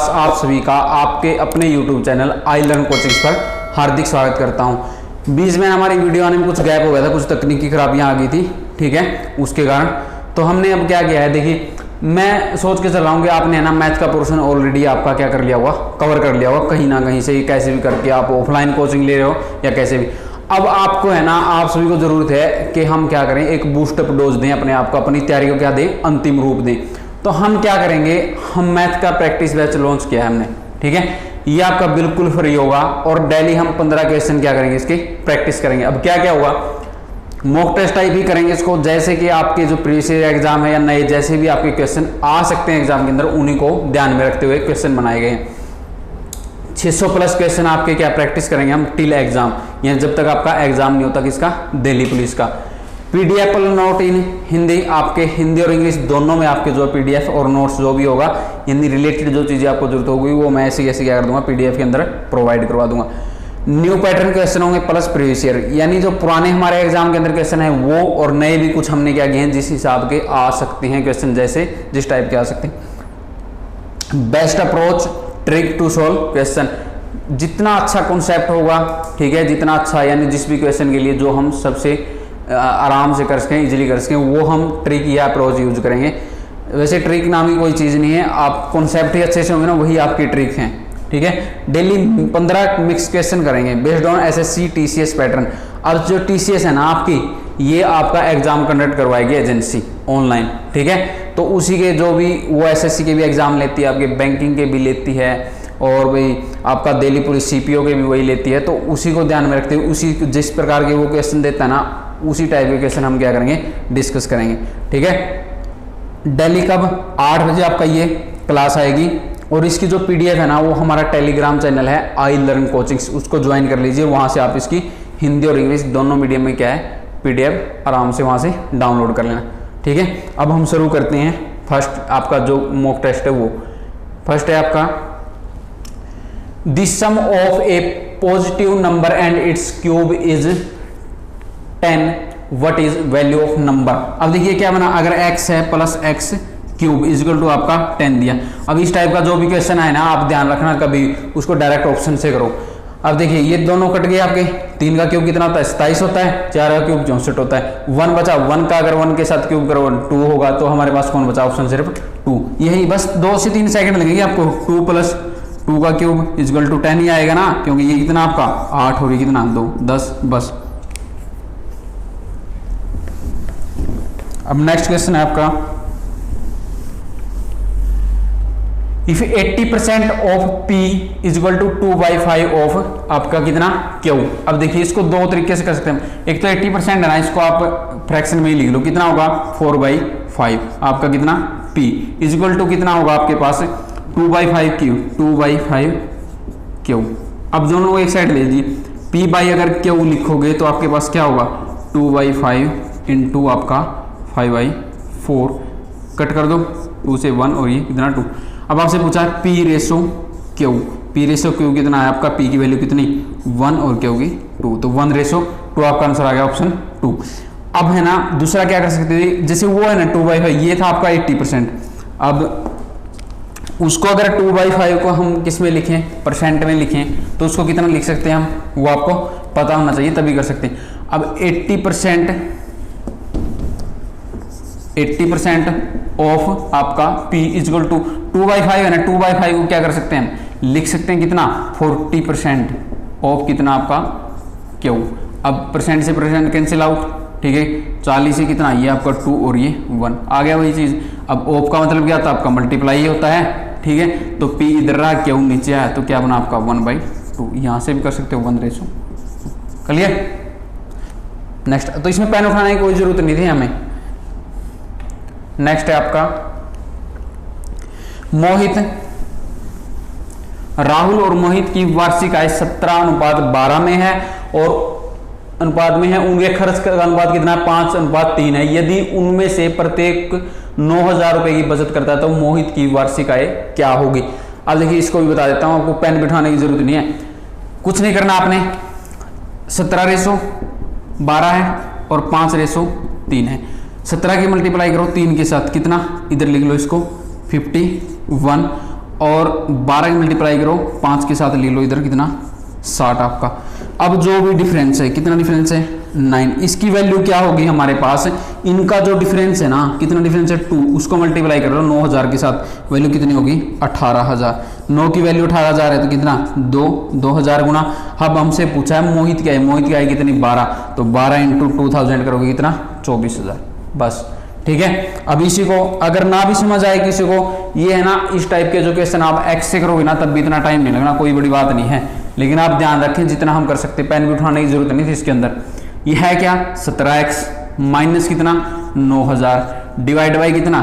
आप सभी का आपके अपने YouTube channel I learn coachings पर हार्दिक स्वागत करता हूं। बीच में हमारी वीडियो आने में कुछ गैप हो गया था, कुछ तकनीकी खराबियां आ गई थी, ठीक है, उसके कारण। तो हमने अब क्या किया है, देखिए मैं सोच के चल रहा हूँ कि आपने है ना मैथ का पोर्शन ऑलरेडी आपका क्या कर लिया हुआ, कवर कर लिया हुआ कहीं ना कहीं से ही, कैसे भी करके आप ऑफलाइन कोचिंग ले रहे हो या कैसे भी। अब आपको है ना, आप सभी को जरूरत है कि हम क्या करें, एक बूस्टअप डोज दें अपने आप को, अपनी तैयारी को क्या दें, अंतिम रूप दें। तो हम क्या करेंगे, हम मैथ का प्रैक्टिस बैच लॉन्च किया है हमने, ठीक है। ये आपका बिल्कुल फ्री होगा और डेली हम 15 क्वेश्चन क्या करेंगे, इसकी प्रैक्टिस करेंगे। अब क्या क्या होगा, मॉक टेस्ट टाइप ही करेंगे इसको, जैसे कि आपके जो प्रीवियस एग्जाम है या नए जैसे भी आपके क्वेश्चन आ सकते हैं एग्जाम के अंदर, उन्हीं को ध्यान में रखते हुए क्वेश्चन बनाए गए हैं। 600 प्लस क्वेश्चन आपके क्या प्रैक्टिस करेंगे हम टिल एग्जाम, यानी जब तक आपका एग्जाम नहीं होता किसका, दिल्ली पुलिस का। पीडीएफ नोट इन हिंदी, आपके हिंदी और इंग्लिश दोनों में आपके जो पीडीएफ और नोट्स जो भी होगा, यानी रिलेटेड जो चीजें आपको जरूरत होगी वो मैं ऐसे क्या कर दूंगा, पीडीएफ के अंदर प्रोवाइड करवा दूंगा। न्यू पैटर्न क्वेश्चन होंगे प्लस प्रीवियस ईयर, यानी जो पुराने हमारे एग्जाम के अंदर क्वेश्चन है वो, और नए भी कुछ हमने क्या किए हैं जिस हिसाब के आ सकते हैं क्वेश्चन, जैसे जिस टाइप के आ सकते हैं। Best approach trick to solve question, जितना अच्छा कॉन्सेप्ट होगा, ठीक है, जितना अच्छा यानी जिस भी क्वेश्चन के लिए जो हम सबसे आराम से कर सकें, इजीली कर सकें, वो हम ट्रिक या अप्रोच यूज करेंगे। वैसे ट्रिक नाम की कोई चीज़ नहीं है, आप कॉन्सेप्ट ही अच्छे से होंगे ना, वही आपकी ट्रिक है, ठीक है। डेली 15 मिक्स क्वेश्चन करेंगे based on SSC TCS pattern. अब जो टीसीएस है ना आपकी, ये आपका एग्जाम कंडक्ट करवाएगी एजेंसी ऑनलाइन, ठीक है। तो उसी के जो भी वो एसएससी के भी एग्जाम लेती है, आपके बैंकिंग के भी लेती है, और भाई आपका दिल्ली पुलिस सीपीओ के भी वही लेती है। तो उसी को ध्यान में रखते हुए, उसी जिस प्रकार के वो क्वेश्चन देता है ना, उसी टाइप के क्वेश्चन हम क्या करेंगे, डिस्कस करेंगे, ठीक है। डेली कब 8 बजे आपका ये क्लास आएगी, और इसकी जो पीडीएफ है ना, वो हमारा टेलीग्राम चैनल है आई लर्न कोचिंग्स, उसको ज्वाइन कर लीजिए। वहां से आप इसकी हिंदी और इंग्लिश दोनों मीडियम में क्या है, पीडीएफ आराम से वहां से डाउनलोड कर लेना, ठीक है। अब हम शुरू करते हैं। फर्स्ट आपका जो मॉक टेस्ट है वो फर्स्ट है आपका, the sum of a positive number and its cube is 10, what is value of number. अब देखिए क्या बना, अगर x है plus x cube is equal to आपका 10 दिया। अब इस टाइप का जो भी क्वेश्चन है ना, आप ध्यान रखना कभी उसको डायरेक्ट ऑप्शन से करो। अब देखिए ये दोनों कट गए आपके, 3 का क्यूब कितना होता है, 27 होता है, 4 का क्यूब 64 होता है, 1 बचा, 1 का अगर 1 के साथ क्यूब करो 2 होगा, तो हमारे पास कौन बचा, ऑप्शन सिर्फ 2। यही बस 2 से 3 सेकंड लगेंगे आपको। 2 प्लस 2 का क्यूब इजिकल टू 10 ही आएगा ना, क्योंकि ये कितना आपका 8 हो, कितना 2 10 बस। अब नेक्स्ट क्वेश्चन है आपका, if 80% of P is equal to 2/5 of आपका कितना Q। अब देखिए इसको दो तरीके से कर सकते हैं। एक तो 80% है ना, इसको आप फ्रैक्शन में ही लिख लो, कितना होगा 4/5 आपका कितना P इज इक्वल टू कितना होगा आपके पास 2/5 Q, 2/5 Q। अब दोनों को एक साइड ले लीजिए, P बाई अगर Q लिखोगे तो आपके पास क्या होगा 2/5 इंटू आपका 5/4, कट कर दो 2 से 1 और ये कितना 2। अब आपसे पूछा P ratio Q, P ratio Q कितना है आपका, P की वैल्यू कितनी 1 और Q की 2, तो 1 रेशो 2 आपका आंसर आ गया ऑप्शन 2। अब है ना दूसरा क्या कर सकते थे, जैसे वो है ना 2/5, ये था आपका 80%। अब उसको अगर 2/5 को हम किस में लिखें, परसेंट में लिखें, तो उसको कितना लिख सकते हैं हम, वो आपको पता होना चाहिए तभी कर सकते हैं। अब 80% ऑफ आपका P इजिकल टू 2/5 है ना, 2/5 को क्या कर सकते हैं हम, लिख सकते हैं कितना 40% ऑफ कितना आपका Q। अब परसेंट से परसेंट कैंसिल आउट, ठीक है, 40 से कितना, ये आपका 2 और ये 1 आ गया वही चीज। अब ऑफ का मतलब क्या था आपका, मल्टीप्लाई होता है, ठीक है। तो P इधर रहा, Q नीचे आया, तो क्या बना आपका 1/2। यहां से भी कर सकते हो 1 रेशो, क्लियर। नेक्स्ट, तो इसमें पेन उठाने की कोई जरूरत नहीं थी हमें। नेक्स्ट है आपका मोहित, राहुल और मोहित की वार्षिक आय 17:12 में है, और अनुपात में है, उनके खर्च का अनुपात कितना 5:3 है। यदि उनमें से प्रत्येक 9,000 रुपए की बचत करता है तो मोहित की वार्षिक आय क्या होगी। अब देखिए इसको भी बता देता हूं, आपको पेन बिठाने की जरूरत नहीं है, कुछ नहीं करना आपने। 17/12 है और 5/3 है। 17 की मल्टीप्लाई करो 3 के साथ, कितना, इधर लिख लो इसको 51, और 12 मल्टीप्लाई करो 5 के साथ ले लो इधर, कितना 60 आपका। अब जो भी डिफरेंस है, कितना डिफरेंस है 9, इसकी वैल्यू क्या होगी हमारे पास, इनका जो डिफरेंस है ना, कितना डिफरेंस है 2, उसको मल्टीप्लाई कर लो 9000 के साथ, वैल्यू कितनी होगी 18000। 9 की वैल्यू 18000 है तो कितना 2000 गुना। अब हमसे पूछा है मोहित क्या है, मोहित क्या है कितनी 12, तो 12 इंटू 2000 करोगे कितना 24000 बस। ठीक है। अब इसी को अगर ना भी समझ आए किसी को, ये है ना इस टाइप के जो क्वेश्चन आप एक्स से करोगे ना तब भी इतना टाइम नहीं लगना, कोई बड़ी बात नहीं है, लेकिन आप ध्यान रखें जितना हम कर सकते, पेन भी उठाने की जरूरत नहीं थी इसके अंदर। ये है क्या 17x माइनस कितना 9000 डिवाइड बाई कितना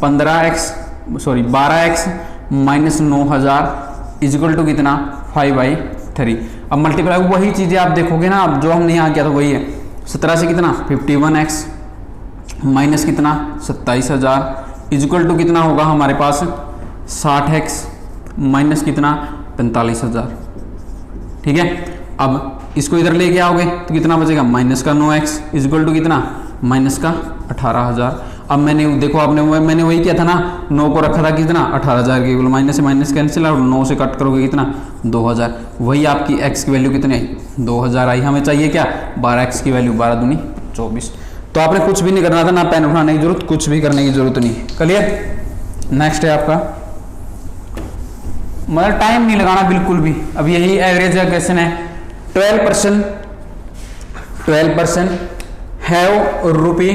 12x माइनस 9000 इजिकल टू कितना 5/3। अब मल्टीप्लाई वही चीजें आप देखोगे ना, अब जो हमने यहाँ किया था वही है। 17 से कितना 51x माइनस कितना 27000 इजिकल टू कितना होगा हमारे पास 60x माइनस कितना 45000। ठीक है। अब इसको इधर लेके आओगे तो कितना बचेगा माइनस का 9x इजिकल टू कितना माइनस का 18000। अब मैंने देखो आपने मैंने वही किया था ना, 9 को रखा था कितना 18000 के, माइनस से माइनस कैंसिल और 9 से कट करोगे कितना 2000, वही आपकी x की वैल्यू कितनी आई 2000 आई। हमें चाहिए क्या 12x की वैल्यू, 12 दूनी 24। तो आपने कुछ भी नहीं करना था, ना पेन उठाने की जरूरत, कुछ भी करने की जरूरत नहीं। क्लियर। नेक्स्ट है आपका, मतलब टाइम नहीं लगाना बिल्कुल भी। अब यही एवरेज का क्वेश्चन है। 12% हैव रुपी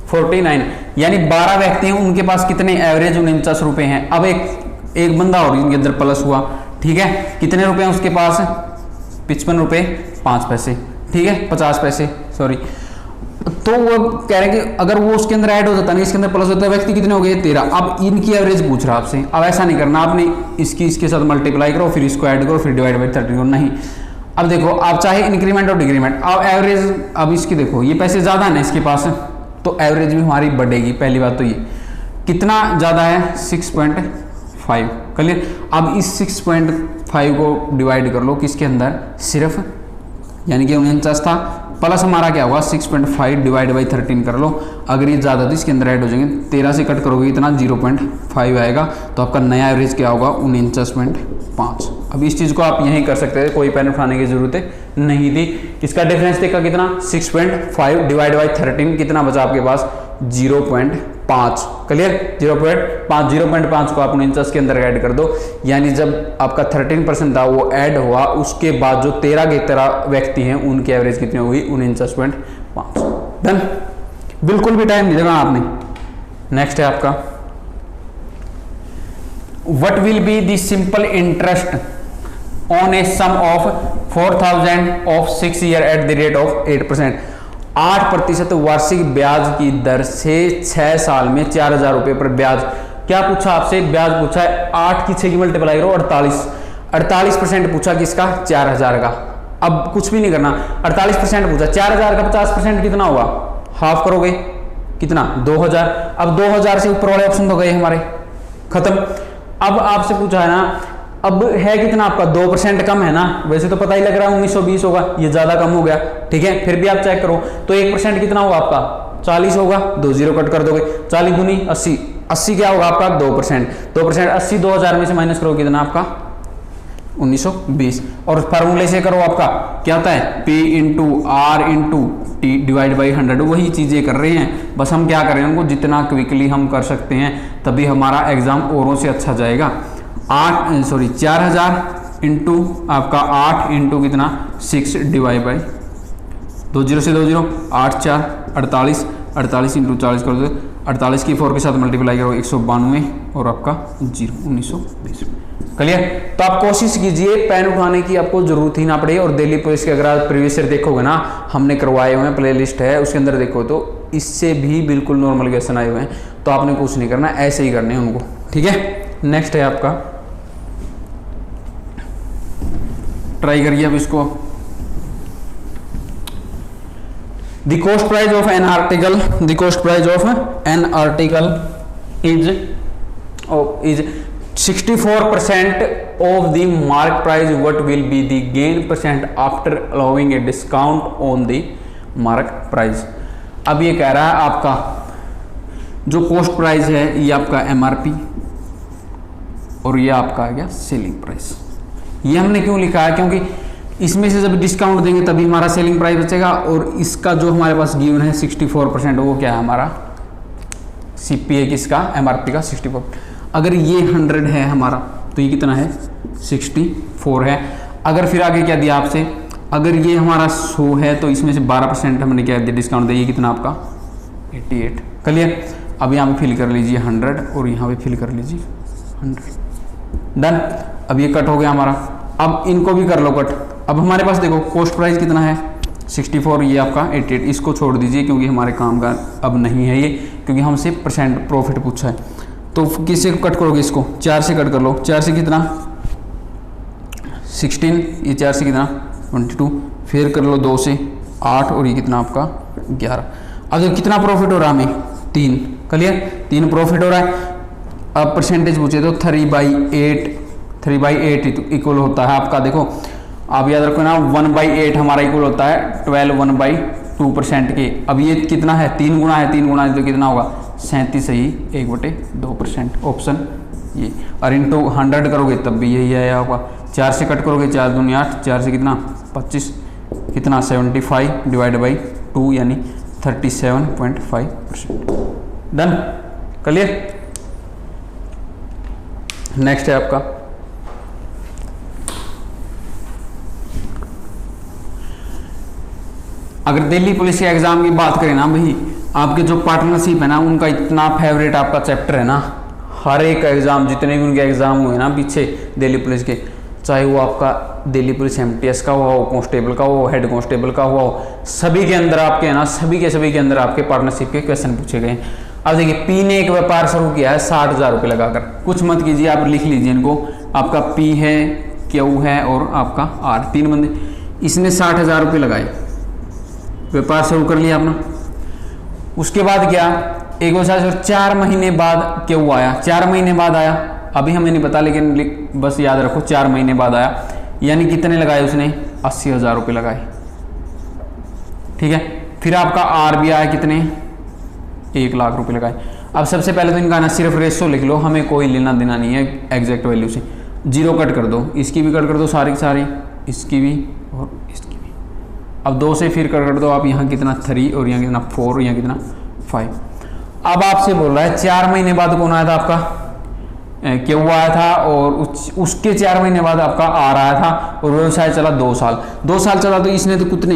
49, यानी 12 व्यक्ति हैं, उनके पास कितने एवरेज 49 रुपए हैं। अब एक बंदा और इनके अंदर प्लस हुआ। ठीक है। कितने रुपए हैं उसके पास 55 रुपए 5 पैसे। ठीक है 50 पैसे सॉरी। तो वो कह रहे हैं कि अगर वो उसके अंदर ऐड हो जाता नहीं, इसके अंदर प्लस होता है, व्यक्ति कितने हो गए 13। अब इनकी एवरेज पूछ रहा आपसे। अब ऐसा नहीं करना आपने, इसके साथ मल्टीप्लाई करो फिर इसको ऐड करो फिर डिवाइड बाई 13 करो, नहीं। अब देखो आप चाहे इंक्रीमेंट और डिक्रीमेंट, अब एवरेज, अब इसकी देखो ये पैसे ज्यादा है ना इसके पास, तो एवरेज भी हमारी बढ़ेगी। पहली बात तो ये कितना ज्यादा है 6.5। क्लियर। अब इस 6.5 को डिवाइड कर लो किसके अंदर, सिर्फ यानी कि 49 था, प्लस हमारा क्या होगा 6.5 डिवाइड बाई 13 कर लो। अगर ये ज़्यादा थी इसके अंदर ऐड हो जाएंगे, 13 से कट करोगे इतना 0.5 आएगा, तो आपका नया एवरेज क्या होगा 49.5। अब इस चीज़ को आप यहीं कर सकते थे, कोई पेन उठाने की जरूरत नहीं थी। इसका डिफरेंस देखा कितना 6.5 डिवाइड बाई 13 कितना बचा आपके पास 0.5। क्लियर। 0.5 को आप 49 के अंदर ऐड कर दो, यानी जब आपका 13% था वो ऐड हुआ, उसके बाद जो 13 के 13 व्यक्ति हैं उनकी एवरेज कितनी होगी 49.5। डन। बिल्कुल भी टाइम नहीं देना आपने। नेक्स्ट है आपका, what will be the simple interest on a sum of 4000 of 6 year at the rate of 8%। 8% वार्षिक ब्याज की दर से 6 साल में 4000 रुपए पर ब्याज। क्या पूछा आपसे, ब्याज पूछा है 8 की 6 की मल्टीप्लाई करो 48% पूछा किसका 4000 का। अब कुछ भी नहीं करना, 48% पूछा, 4000 का 50% कितना होगा, हाफ करोगे कितना 2000। अब 2000 से ऊपर वाले ऑप्शन तो गए हमारे खत्म। अब आपसे पूछा है ना, अब है कितना आपका 2% कम है ना, वैसे तो पता ही लग रहा है 1920 होगा, ये ज्यादा कम हो गया। ठीक है। फिर भी आप चेक करो तो 1% कितना होगा आपका 40 होगा, 2 0 कट कर दोगे, 40 दूनी 80, 80 क्या होगा आपका 2%, 80 2000 में से माइनस करो कितना आपका 1920। और फार्मूले से करो आपका क्या होता है P into R into T divide by 100। वही चीजें कर रहे हैं, बस हम क्या कर रहे हैं उनको जितना क्विकली हम कर सकते हैं तभी हमारा एग्जाम औरों से अच्छा जाएगा। 4000 इंटू आपका 8 इंटू कितना 6 डिवाइड बाई 2 0 से 2 0 8 4 48, 48 इंटू 40 कर दो, 48 की 4 के साथ मल्टीप्लाई करो 192 और आपका 1920। क्लियर। तो आप कोशिश कीजिए पेन उठाने की आपको जरूरत ही ना पड़े। और दिल्ली पुलिस के अगर आप प्रीवियस ईयर देखोगे ना, हमने करवाए हुए हैं, प्लेलिस्ट है उसके अंदर देखो तो इससे भी बिल्कुल नॉर्मल क्वेश्चन आए हुए हैं। तो आपने कुछ नहीं करना, ऐसे ही करने हैं उनको। ठीक है। नेक्स्ट है आपका, ट्राई करिए अब इसको। The cost price of an article, the cost price of an article is 64% of the mark price. What will be the gain percent after allowing a discount on the mark price? अब ये कह रहा है आपका जो cost price है ये आपका MRP और ये आपका आ गया सेलिंग प्राइस। ये हमने क्यों लिखा है, क्योंकि इसमें से जब डिस्काउंट देंगे तभी हमारा सेलिंग प्राइस बचेगा, और इसका जो हमारे पास गिवन है 64%, वो क्या है हमारा CPA किसका, MRP का 64। अगर ये 100 है हमारा तो ये कितना है 64 है। अगर फिर आगे क्या दिया आपसे, अगर ये हमारा 100 है तो इसमें से 12% हमने क्या दिया डिस्काउंट दिया, ये कितना आपका 88। क्लियर। अब यहाँ पे फिल कर लीजिए 100 और यहाँ पे फिल कर लीजिए 100। डन। अब ये कट हो गया हमारा। अब इनको भी कर लो कट। अब हमारे पास देखो कॉस्ट प्राइस कितना है 64, ये आपका 88। इसको छोड़ दीजिए क्योंकि हमारे काम का अब नहीं है ये, क्योंकि हमसे परसेंट प्रॉफिट पूछा है। तो किससे कट करोगे, इसको 4 से कट कर लो। 4 से कितना 16, ये 4 से कितना 22, फिर कर लो 2 से 8 और ये कितना आपका 11। अब देखो कितना प्रॉफिट हो रहा है हमें 3। क्लियर, 3 प्रॉफिट हो रहा है। अब परसेंटेज पूछे तो 3/8 इक्वल होता है आपका, देखो आप याद रखो ना 1/8 हमारा इक्वल होता है 12 1/2% के। अब ये कितना है 3 गुना है, 3 गुना है तो कितना होगा 37 ही 1/2%। ऑप्शन ये। और इंटू 100 करोगे तब भी यही आया होगा। 4 से कट करोगे 4 दूनी 8, 4 से कितना 25, कितना 75 डिवाइड बाई 2 यानी 37.5%। डन। क्लियर। नेक्स्ट है आपका अगर दिल्ली पुलिस के एग्जाम की बात करें ना भाई, आपके जो पार्टनरशिप है ना उनका इतना फेवरेट आपका चैप्टर है ना, हर एक एग्जाम जितने भी उनके एग्जाम हुए ना पीछे दिल्ली पुलिस के, चाहे वो आपका दिल्ली पुलिस MTS का हुआ हो, कांस्टेबल का हो, हेड कांस्टेबल का हुआ हो, सभी के अंदर आपके है ना सभी के अंदर आपके पार्टनरशिप के क्वेश्चन पूछे गए। अब देखिए P ने एक व्यापार शुरू किया है 60,000 रुपये लगाकर। कुछ मत कीजिए, आप लिख लीजिए इनको। आपका P है, Q है और आपका R, 3 बंदे। इसने 60,000 रुपये लगाए, व्यापार शुरू कर लिया अपना। उसके बाद क्या, एक वर्ष 4 महीने बाद Q आया, 4 महीने बाद आया, अभी हमें नहीं पता लेकिन बस याद रखो 4 महीने बाद आया। यानी कितने लगाए उसने 80,000 रुपये लगाए। ठीक है। फिर आपका R भी आया, कितने 1 लाख रुपए लगाए। अब सबसे पहले तो इनका ना सिर्फ रेशो लिख लो, हमें कोई लेना देना नहीं है एग्जैक्ट वैल्यू से। 0 कट कर दो, इसकी भी कट कर दो सारी की सारी, इसकी भी और इसकी भी। अब 2 से फिर कट कर दो आप, यहाँ कितना 3 और यहाँ कितना 4, यहाँ कितना 5। अब आपसे बोल रहा है 4 महीने बाद कौन आया था आपका Q आया था, और उसके 4 महीने बाद आपका R आया था, और व्यवसाय चला 2 साल। 2 साल चला तो इसने तो कितने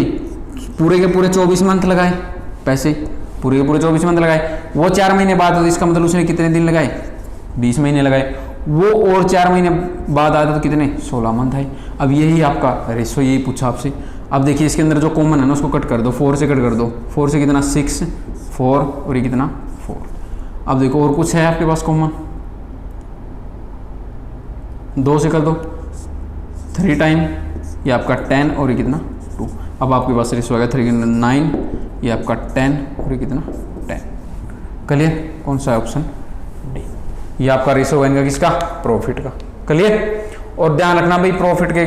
पूरे के पूरे 24 मंथ लगाए पैसे, पूरे के पूरे 24 मंथ लगाए। वो 4 महीने बाद, तो इसका मतलब उसने कितने दिन लगाए 20 महीने लगाए। वो और 4 महीने बाद आया था तो कितने 16 मंथ आए। अब यही आपका रेशो यही पूछा आपसे। अब देखिए इसके अंदर जो कॉमन है ना उसको कट कर दो, 4 से कट कर दो। 4 से कितना 6, 4 और ये कितना 4। अब देखो और कुछ है आपके पास कॉमन, 2 से कर दो 3 टाइम, ये आपका 10 और ये कितना 2। अब आपके पास रेशो आ गया 3 9, ये आपका 10 और ये कितना 10। क्लियर। कौन सा है ऑप्शन डी। ये आपका रेशो है इनका किसका प्रॉफिट का। क्लियर। और ध्यान रखना भाई प्रॉफिट के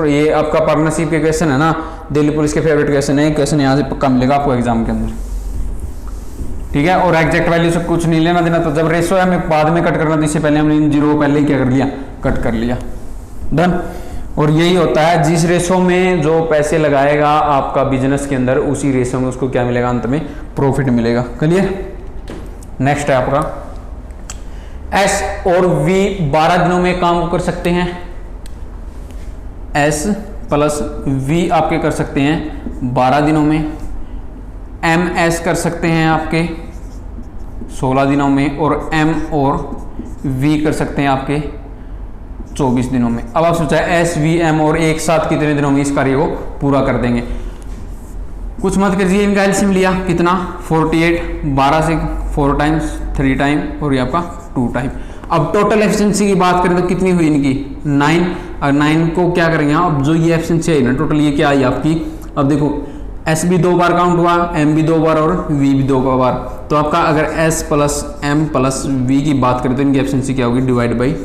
ये आपका पार्टनरशिप के क्वेश्चन है ना, दिल्ली पुलिस के फेवरेट क्वेश्चन है। क्वेश्चन यहाँ से पक्का मिलेगा आपको एग्जाम के अंदर। ठीक है। और एग्जैक्ट वैल्यू से कुछ नहीं लेना देना। तो जब रेशो है हमें बाद में कट करना, तो इससे पहले हमने इन 0 पहले ही क्या कर लिया कट कर लिया। डन। और यही होता है, जिस रेशो में जो पैसे लगाएगा आपका बिजनेस के अंदर, उसी रेशो में उसको क्या मिलेगा अंत में प्रॉफिट मिलेगा। क्लियर। नेक्स्ट है आपका S और V 12 दिनों में काम कर सकते हैं। S प्लस V आपके कर सकते हैं 12 दिनों में। MS कर सकते हैं आपके 16 दिनों में, और M और V कर सकते हैं आपके 24 दिनों में। अब आप सोचा है S, V, M और एक साथ कितने दिनों में इस कार्य को पूरा कर देंगे। कुछ मत करिए, इनका एलसीएम लिया कितना 48, 12 से 4 टाइम्स 3 टाइम और ये आपका 2 टाइम। अब टोटल एफिशिएंसी की बात करें तो कितनी हुई इनकी 9। और 9 को क्या करेंगे अब जो ये एफिशिएंसी आई ना टोटल ये क्या आई आपकी। अब देखो S भी 2 बार काउंट हुआ, M भी 2 बार और V भी 2 बार। तो आपका अगर S plus M plus V की बात करें तो इनकी एफिशिएंसी क्या होगी डिवाइड बाई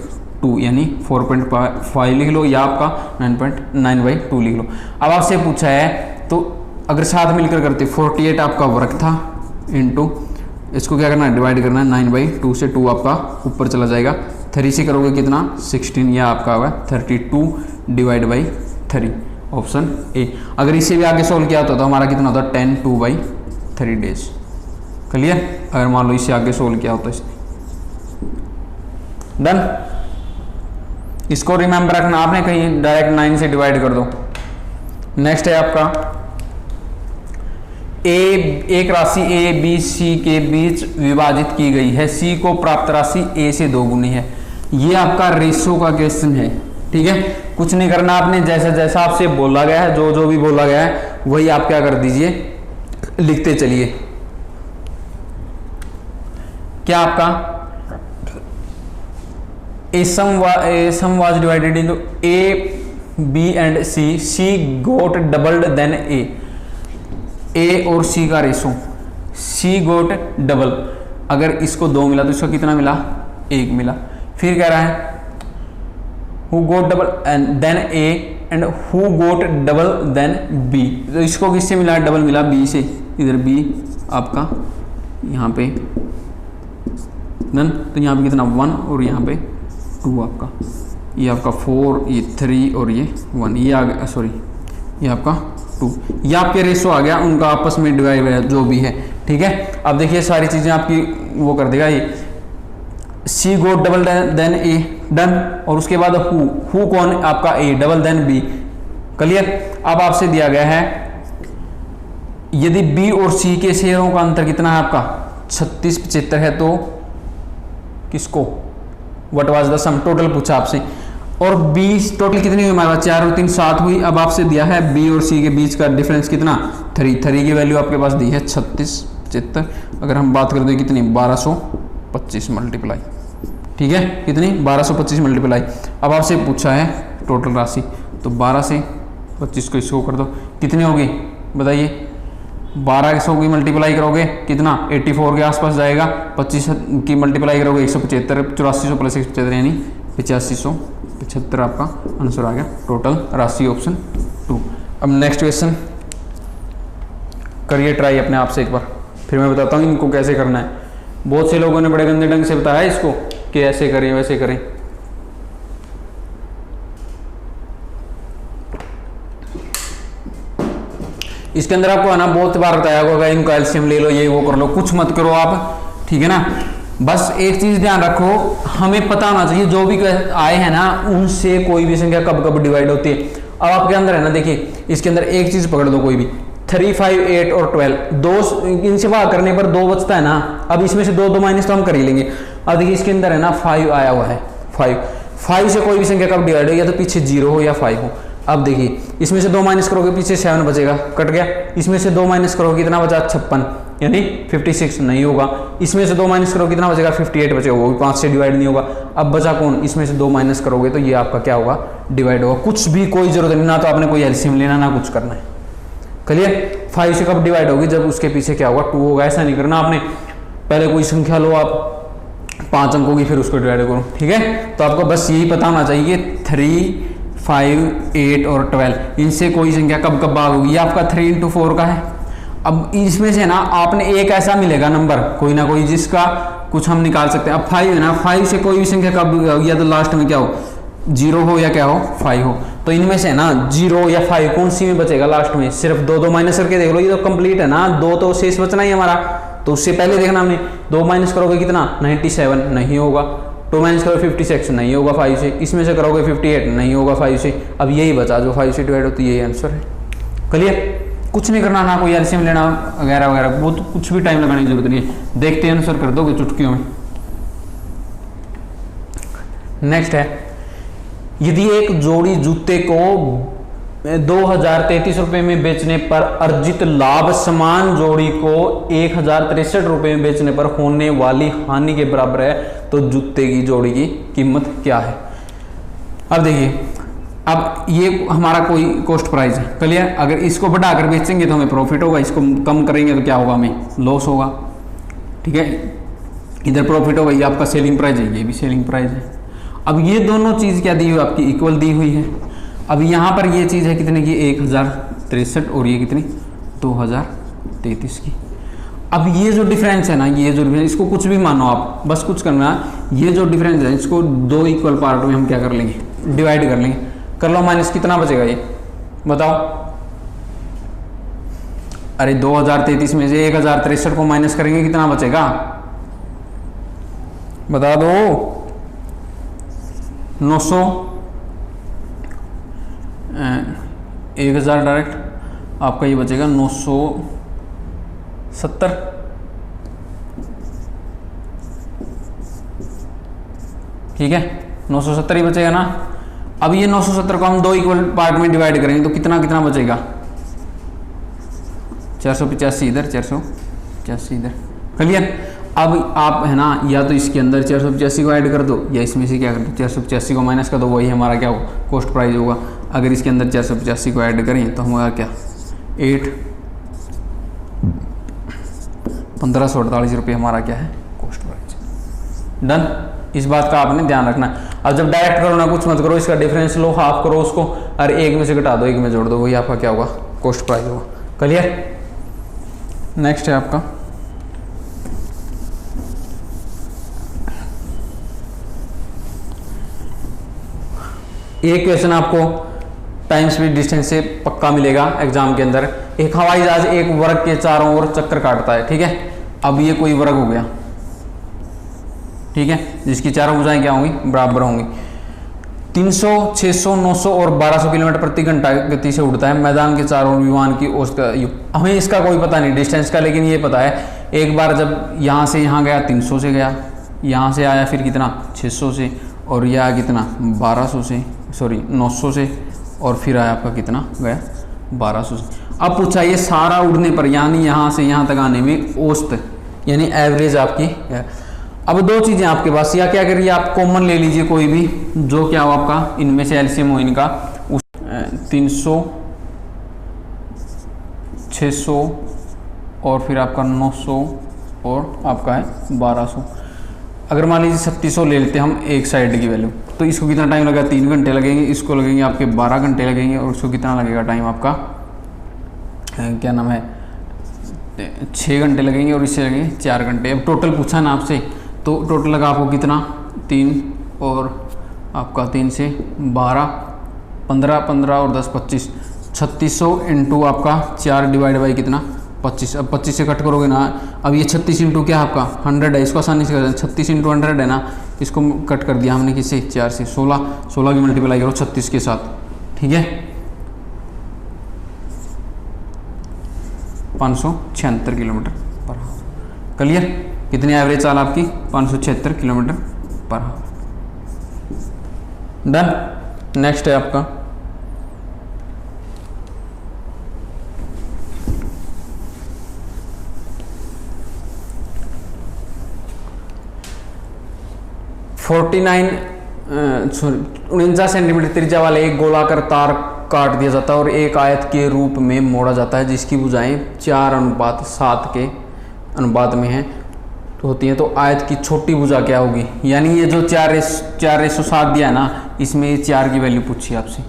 2 यानी 4.5 लिख लो, या आपका 9.9/2 लिख लो। अब आपसे पूछा है तो अगर साथ मिलकर करते 48 आपका वर्क था इंटू इसको क्या करना है डिवाइड करना है 9/2 से 2 आपका ऊपर चला जाएगा 3 से करोगे कितना 16, यह आपका होगा 32 डिवाइड बाई 3, ऑप्शन ए। अगर इसे भी आगे सोल्व किया होता तो हमारा कितना होता 10 2/3 डेज। क्लियर? अगर मान लो इसे आगे सोल्व किया होता इसने। डन। इसको रिमेंबर रखना आपने, कहीं डायरेक्ट 9 से डिवाइड कर दो। नेक्स्ट है आपका एक राशि ए बी सी के बीच विभाजित की गई है, सी को प्राप्त राशि ए से 2 गुनी है। ये आपका रेशो का क्वेश्चन है, ठीक है। कुछ नहीं करना आपने, जैसा जैसा आपसे बोला गया है, जो जो भी बोला गया है वही आप क्या कर दीजिए, लिखते चलिए। क्या आपका A sum was divided into A, B and C. C got doubled than A. A और C का रेशो, C got डबल। अगर इसको 2 मिला तो इसको कितना मिला 1 मिला। फिर कह रहा है who got double and then A and who got double then B। तो इसको किससे मिला, डबल मिला B से। इधर B आपका यहाँ पे डन, तो यहाँ पे कितना 1 और यहाँ पे 2 आपका, ये आपका 4, ये 3 और ये 1, ये आ गया, सॉरी ये आपका 2। ये आपके रेशो आ गया, उनका आपस में डिवाइड जो भी है, ठीक है। अब देखिए सारी चीज़ें आपकी वो कर देगा ये। सी गोट डबल देन ए, डन। और उसके बाद हु कौन आपका ए, डबल देन बी। क्लियर? अब आपसे दिया गया है यदि बी और सी के शेयरों का अंतर कितना है आपका 36 75 है तो किसको, what was the sum, total पूछा आपसे। और बी टोटल कितनी हुई हमारे पास 4 और 3 7 हुई। अब आपसे दिया है बी और सी के बीच का डिफरेंस कितना 3 की वैल्यू आपके पास दी है 36 75। अगर हम बात करते हैं कितनी 1225 मल्टीप्लाई, ठीक है, कितनी 1225 मल्टीप्लाई। अब आपसे पूछा है टोटल राशि, तो 12 से 25 को इसको कर दो, कितनी होगी बताइए। 1200 की मल्टीप्लाई करोगे कितना 84 के आसपास जाएगा, 25 की मल्टीप्लाई करोगे 175, 8400 प्लस 175 यानी 8575 आपका आंसर आ गया टोटल राशि, ऑप्शन 2। अब नेक्स्ट क्वेश्चन करिए ट्राई अपने आप से एक बार, फिर मैं बताता हूँ इनको कैसे करना है। बहुत से लोगों ने बड़े गंदे ढंग से बताया इसको कि ऐसे करें वैसे करें। इसके अंदर आपको है ना बहुत बार बताया होगा इनका एलसीएम ले लो, ये वो कर लो, कुछ मत करो आप, ठीक है ना। बस एक चीज ध्यान रखो, हमें पता होना चाहिए जो भी आए हैं ना उनसे कोई भी संख्या कब कब डिवाइड होती है। अब आपके अंदर है ना देखिए, इसके अंदर एक चीज पकड़ दो कोई भी, 3 5 8 और 12, दो इनसे भाग करने पर 2 बचता है ना। अब इसमें से 2 माइनस तो हम कर ही लेंगे। अब देखिए इसके अंदर है ना 5 आया हुआ है, 5 से कोई भी संख्या कब डिवाइड हो, या तो पीछे 0 हो या 5 हो। अब देखिए इसमें से 2 माइनस करोगे पीछे 7 बचेगा, कट गया। इसमें से 2 माइनस करोगे कितना बचा 56 यानी 56 नहीं होगा। इसमें से 2 माइनस करोगे कितना बचेगा 58 बचेगा, वो भी 5 से डिवाइड नहीं होगा। अब बचा कौन, इसमें से 2 माइनस करोगे तो ये आपका क्या होगा डिवाइड होगा। कुछ भी कोई जरूरत नहीं, ना तो आपने कोई एलसीएम लेना ना कुछ करना है। क्लियर? 5 से कब डिवाइड होगी, जब उसके पीछे क्या होगा 2 होगा। ऐसा नहीं करना आपने, पहले कोई संख्या लो आप 5 अंकों की फिर उसको डिवाइड करो, ठीक है। तो आपको बस यही पता होना चाहिए 3 5 8 और 12 इनसे कोई संख्या कब कब भाग होगी। ये आपका 3 × 4 का है। अब इसमें से ना आपने एक ऐसा मिलेगा नंबर कोई ना कोई जिसका कुछ हम निकाल सकते हैं। अब 5 है ना, 5 से कोई भी संख्या कब होगी, या तो लास्ट में क्या हो 0 हो या क्या हो 5 हो। तो इनमें से ना 0 या 5 कौन सी में बचेगा लास्ट में, सिर्फ 2 माइनस करके देख लो, ये तो कंप्लीट है ना, 2 तो शेष बचना ही हमारा। तो उससे पहले देखना हमने 2 माइनस करोगे कितना 97 नहीं होगा, 2 माइनस करोगे 56 नहीं होगा 5 से, इसमें से करोगे 58 नहीं होगा 5 से। अब यही बचा जो 5 से डिवाइड होती है, यही आंसर है। क्लियर? कुछ नहीं करना, ना कोई एलसीएम लेना वगैरह वगैरह, वो तो कुछ भी टाइम लगाने की जरूरत नहीं है, देखते हैं आंसर कर दोगे चुटकियों में। नेक्स्ट है, यदि एक जोड़ी जूते को 2033 रुपये में बेचने पर अर्जित लाभ समान जोड़ी को 1063 रुपये में बेचने पर होने वाली हानि के बराबर है, तो जूते की जोड़ी की कीमत क्या है। अब देखिए, अब ये हमारा कोई कॉस्ट प्राइस है, क्लियर। अगर इसको बढ़ाकर बेचेंगे तो हमें प्रॉफिट होगा, इसको कम करेंगे तो क्या होगा हमें लॉस होगा, ठीक है। इधर प्रॉफिट होगा, ये आपका सेलिंग प्राइस है, ये भी सेलिंग प्राइस है। अब ये दोनों चीज़ क्या दी हुई आपकी इक्वल दी हुई है। अब यहाँ पर ये चीज़ है कितने की 1063 और ये कितनी 2033 की। अब ये जो डिफरेंस है ना, ये जो डिफरेंस, इसको कुछ भी मानो आप, बस कुछ करना ये जो डिफरेंस है इसको दो इक्वल पार्ट में हम क्या कर लेंगे, डिवाइड कर लेंगे। कर लो माइनस, कितना बचेगा ये बताओ। अरे 2033 में से 1063 को माइनस करेंगे कितना बचेगा बता दो। 900, 1000 डायरेक्ट आपका ये बचेगा 970। ठीक है 970 ही बचेगा ना। अब ये 970 को हम दो इक्वल पार्ट में डिवाइड करेंगे तो कितना कितना बचेगा, 485 इधर, 485 इधर। क्लियर। अब आप है ना या तो इसके अंदर 485 को ऐड कर दो या इसमें से क्या कर दो 485 को माइनस कर दो, वही हमारा क्या होगा कॉस्ट प्राइस होगा। अगर इसके अंदर 485 को ऐड करें तो हमारा क्या 1548 रुपये हमारा क्या है कॉस्ट प्राइस। डन। इस बात का आपने ध्यान रखना। अब जब डायरेक्ट करो ना कुछ मत करो, इसका डिफरेंस लो, हाफ करो उसको और एक में से घटा दो, एक में जोड़ दो, वही आपका क्या होगा कॉस्ट प्राइस होगा। क्लियर। नेक्स्ट है आपका एक क्वेश्चन आपको टाइम स्पीड डिस्टेंस से पक्का मिलेगा एग्जाम के अंदर। एक हवाई जहाज एक वर्ग के चारों ओर चक्कर काटता है, ठीक है। अब ये कोई वर्ग हो गया, ठीक है, जिसकी चारों भुजाएं क्या होंगी बराबर होंगी। 300, 600, 900 और 1200 किलोमीटर प्रति घंटा गति से उड़ता है। मैदान के चारों ओर विमान की औसत हमें इसका कोई पता नहीं डिस्टेंस का, लेकिन ये पता है एक बार जब यहाँ से यहाँ गया 300 से गया, यहाँ से आया फिर कितना 600 से, और यह आया कितना 1200 से, सॉरी 900 से, और फिर आया आपका कितना गया 1200 से। अब पूछा ये सारा उड़ने पर यानी यहाँ से यहाँ तक आने में औसत यानी एवरेज आपकी है। अब दो चीज़ें आपके पास, या क्या करिए आप कॉमन ले लीजिए कोई भी जो क्या हो आपका इनमें से एलसीएम हो इनका 300, 600 और फिर आपका 900 और आपका है 1200। अगर मान लीजिए 3600 ले लेते हम एक साइड की वैल्यू, तो इसको कितना टाइम लगेगा 3 घंटे लगेंगे, इसको लगेंगे आपके 12 घंटे लगेंगे, और उसको कितना लगेगा टाइम आपका क्या नाम है 6 घंटे लगेंगे, और इससे लगेंगे 4 घंटे। अब टोटल पूछा ना आपसे, तो टोटल लगा आपको कितना 3 और आपका 3 से 12, 15, 15 और 10 25, 3600 इंटू आपका 4 डिवाइड बाई कितना 25। अब 25 से कट करोगे ना, अब ये 36 इंटू क्या आपका 100 है, इसको आसानी से कर 36 इंटू 100 है ना, इसको कट कर दिया हमने किससे 4 से, 16 की मल्टीप्लाई करो 36 के साथ, ठीक है 576 किलोमीटर पर आवर। क्लियर। कितनी एवरेज चाल आपकी 576 kilometre per hour. Done. Next है आपका सॉरी 49 सेंटीमीटर त्रिज्या वाले एक गोलाकार तार काट दिया जाता है और एक आयत के रूप में मोड़ा जाता है, जिसकी भुजाएं 4:7 के अनुपात में है तो होती हैं। तो आयत की छोटी भुजा क्या होगी, यानी ये जो 4:7 दिया है ना, इसमें ये 4 की वैल्यू पूछी आपसे।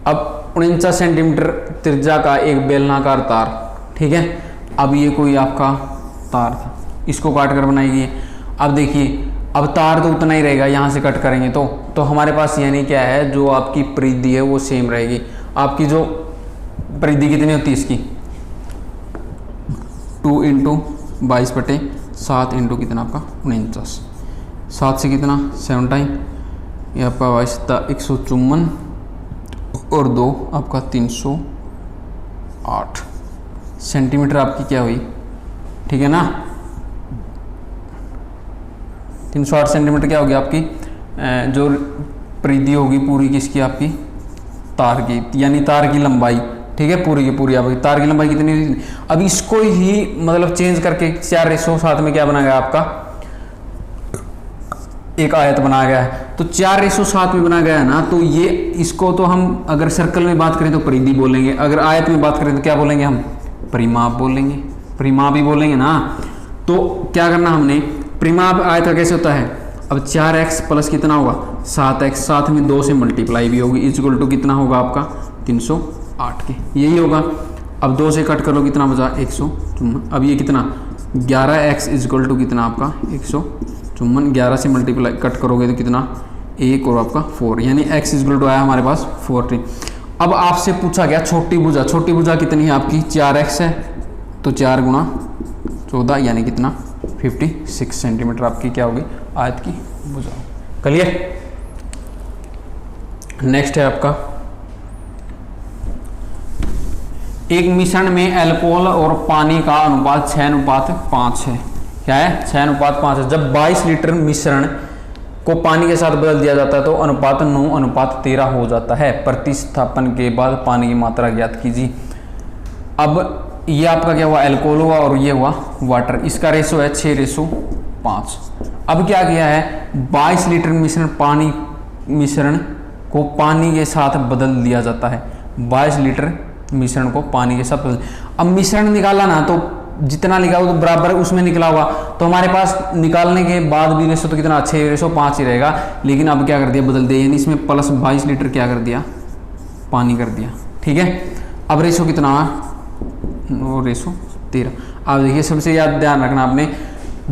अब 49 सेंटीमीटर त्रिज्या का एक बेलनाकार तार, ठीक है। अब ये कोई आपका तार था, इसको काट कर बनाई गई। अब देखिए अब तार तो उतना ही रहेगा, यहाँ से कट करेंगे तो हमारे पास यानी क्या है जो आपकी परिधि है वो सेम रहेगी। आपकी जो परिधि कितनी होती है इसकी 2 × 22/7 इंटू कितना आपका 49, 7 से कितना 7 टाइम, ये आपका 154 और 2 आपका 308 सेंटीमीटर आपकी क्या हुई, ठीक है ना। 308 सेंटीमीटर क्या होगी आपकी जो परिधि होगी पूरी किसकी आपकी तार की, यानी तार की लंबाई, ठीक है पूरी की पूरी आपकी तार की लंबाई कितनी हुई। अब इसको ही मतलब चेंज करके 4:7 में क्या बना गया आपका एक आयत बनाया गया है। तो 4:7 में बना गया है ना, तो ये इसको तो हम अगर सर्कल में बात करें तो परिधि बोलेंगे, अगर आयत में बात करें तो क्या बोलेंगे हम परिमाप बोलेंगे, परिमाप ही बोलेंगे ना। तो क्या करना हमने परिमाप आयत का कैसे होता है, अब 4x प्लस कितना होगा 7x, साथ में 2 से मल्टीप्लाई भी होगी, इक्वल टू कितना होगा आपका 308 के, यही होगा। अब 2 से कट करो कितना बचा 154। अब ये कितना 11x इक्वल टू कितना आपका 54 11 से मल्टीप्लाई कट करोगे तो कितना 1 और आपका 4, यानी x इक्वल टू आया हमारे पास 40। अब आपसे पूछा गया छोटी भुजा, छोटी भुजा कितनी है आपकी 4x है, तो 4 गुणा 14 यानी कितना 56 सेंटीमीटर आपकी क्या होगी आयत की भुजा। क्लियर। नेक्स्ट है आपका एक मिश्रण में अल्कोहल और पानी का अनुपात 6:5 है। क्या है 6:5 है। जब 22 लीटर मिश्रण को पानी के साथ बदल दिया जाता है तो अनुपात 9:13 हो जाता है। प्रतिस्थापन के बाद पानी की मात्रा ज्ञात कीजिए। अब ये आपका क्या हुआ अल्कोहल हुआ और ये हुआ वाटर, इसका रेशो है 6:5। अब क्या किया है 22 लीटर मिश्रण को पानी के साथ बदल दिया जाता है। 22 लीटर मिश्रण को पानी के साथ बदल, अब मिश्रण निकाला ना तो जितना लिखा हो तो बराबर उसमें निकला हुआ, तो हमारे पास निकालने के बाद भी रेशो तो कितना 6:5 ही रहेगा। लेकिन अब क्या कर दिया बदल दिया, यानी इसमें प्लस 22 लीटर क्या कर दिया पानी कर दिया। ठीक है। अब रेशो कितना हुआ रेशो 13। अब देखिए सबसे याद ध्यान रखना आपने,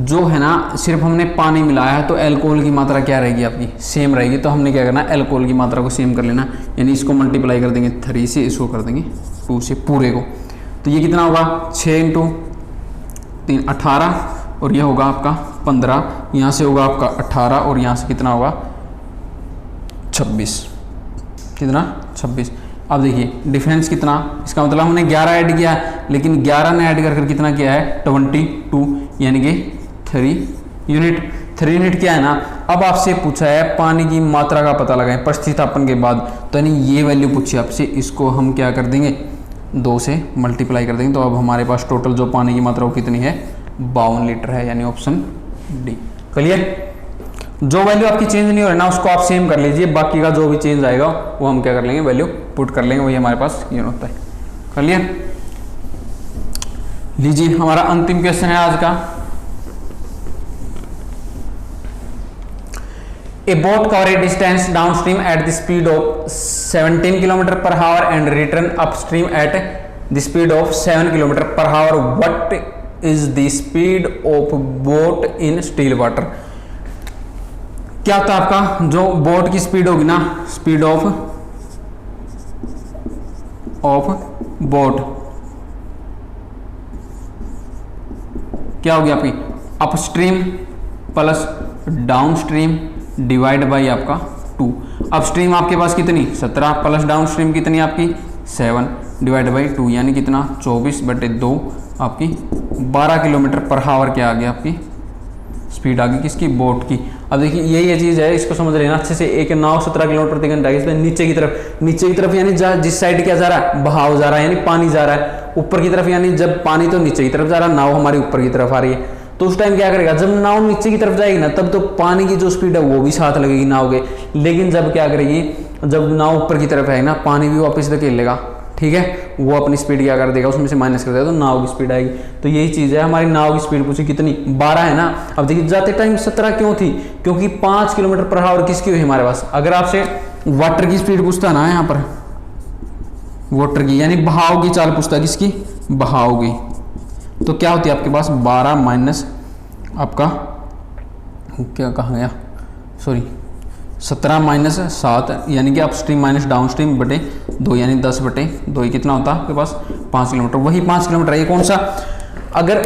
जो है ना सिर्फ हमने पानी मिलाया है तो अल्कोहल की मात्रा क्या रहेगी आपकी सेम रहेगी। तो हमने क्या करना अल्कोहल की मात्रा को सेम कर लेना, यानी इसको मल्टीप्लाई कर देंगे 3 से, इसको कर देंगे 2 से पूरे को। तो ये कितना होगा 6 × 3 18 और ये होगा आपका 15, यहाँ से होगा आपका 18 और यहाँ से कितना होगा 26, कितना 26। अब देखिए डिफरेंस कितना, इसका मतलब हमने 11 ऐड किया है, लेकिन 11 ने ऐड कर कितना किया है 22, यानी कि 3 यूनिट। 3 यूनिट क्या है ना। अब आपसे पूछा है पानी की मात्रा का पता लगाएं प्रतिस्थापन के बाद, तो यानी ये वैल्यू पूछी आपसे, इसको हम क्या कर देंगे 2 से मल्टीप्लाई कर देंगे। तो अब हमारे पास टोटल जो पानी की मात्रा वो कितनी है 52 लीटर है, यानी ऑप्शन डी। क्लियर। जो वैल्यू आपकी चेंज नहीं हो रही ना उसको आप सेम कर लीजिए, बाकी का जो भी चेंज आएगा वो हम क्या कर लेंगे वैल्यू पुट कर लेंगे, वही हमारे पास ये होता है। क्लियर। लीजिए हमारा अंतिम क्वेश्चन है आज का। A boat cover a distance downstream at the speed of 17 km/h and return upstream at the speed of 7 km/h. What is the speed of boat in still water? क्या होता है आपका जो बोट की स्पीड होगी ना, स्पीड ऑफ बोट क्या होगी आपकी upstream plus downstream divide by आपका 2। अपस्ट्रीम आपके पास कितनी 17 प्लस डाउनस्ट्रीम कितनी आपकी 7 डिवाइड बाई 2, यानी कितना 24/2 आपकी 12 km/h क्या आ गया आपकी स्पीड आ गई किसकी बोट की। अब देखिए यही चीज़ है, इसको समझ लेना अच्छे से। एक नाव 17 km/h है, इसमें नीचे की तरफ यानी जिस साइड क्या जा रहा है बहाव जा रहा है, यानी पानी जा रहा है ऊपर की तरफ, यानी जब पानी तो नीचे की तरफ जा रहा है, नाव हमारी ऊपर की तरफ आ रही है। तो उस टाइम क्या करेगा जब नाव नीचे की तरफ जाएगी ना तब तो पानी की जो स्पीड है वो भी साथ लगेगी नाव के, लेकिन जब क्या करेगी जब नाव ऊपर की तरफ है ना पानी भी वापस धकेल लेगा। ठीक है। वो अपनी स्पीड क्या कर देगा उसमें से माइनस कर देगा तो नाव की स्पीड आएगी। तो यही चीज़ है, हमारी नाव की स्पीड पूछी कितनी 12 है ना। अब देखिए जाते टाइम 17 क्यों थी, क्योंकि 5 km/h किसकी हुई हमारे पास। अगर आपसे वाटर की स्पीड पूछता ना यहाँ पर वाटर की यानी बहाव की चाल पूछता किसकी बहाव की, तो क्या होती है आपके पास 12 माइनस आपका क्या कहा गया 17 माइनस 7 यानी कि अपस्ट्रीम माइनस डाउनस्ट्रीम बटे 2 यानी 10/2 कितना होता है आपके पास 5 किलोमीटर। वही 5 किलोमीटर है ये कौन सा, अगर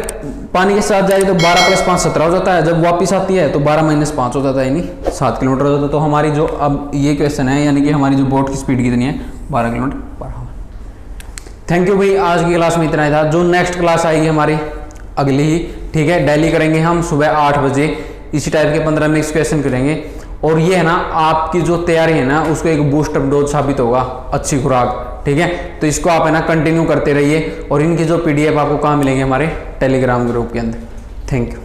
पानी के साथ जाए तो 12 + 5 17 हो जाता है, जब वापस आती है तो 12 - 5 हो जाता है यानी 7 किलोमीटर हो जाता है। तो हमारी जो अब ये क्वेश्चन है यानी कि हमारी जो बोट की स्पीड कितनी है 12 km/h। थैंक यू भाई, आज की क्लास में इतना ही था। जो नेक्स्ट क्लास आएगी हमारी अगली ही, ठीक है, डेली करेंगे हम सुबह 8 बजे, इसी टाइप के 15 नेक्स्ट क्वेश्चन करेंगे। और ये है ना आपकी जो तैयारी है ना उसको एक बूस्टअप डोज साबित होगा, अच्छी खुराक। ठीक है। तो इसको आप है ना कंटिन्यू करते रहिए। और इनकी जो PDF आपको कहाँ मिलेंगे हमारे टेलीग्राम ग्रुप के अंदर। Thank you.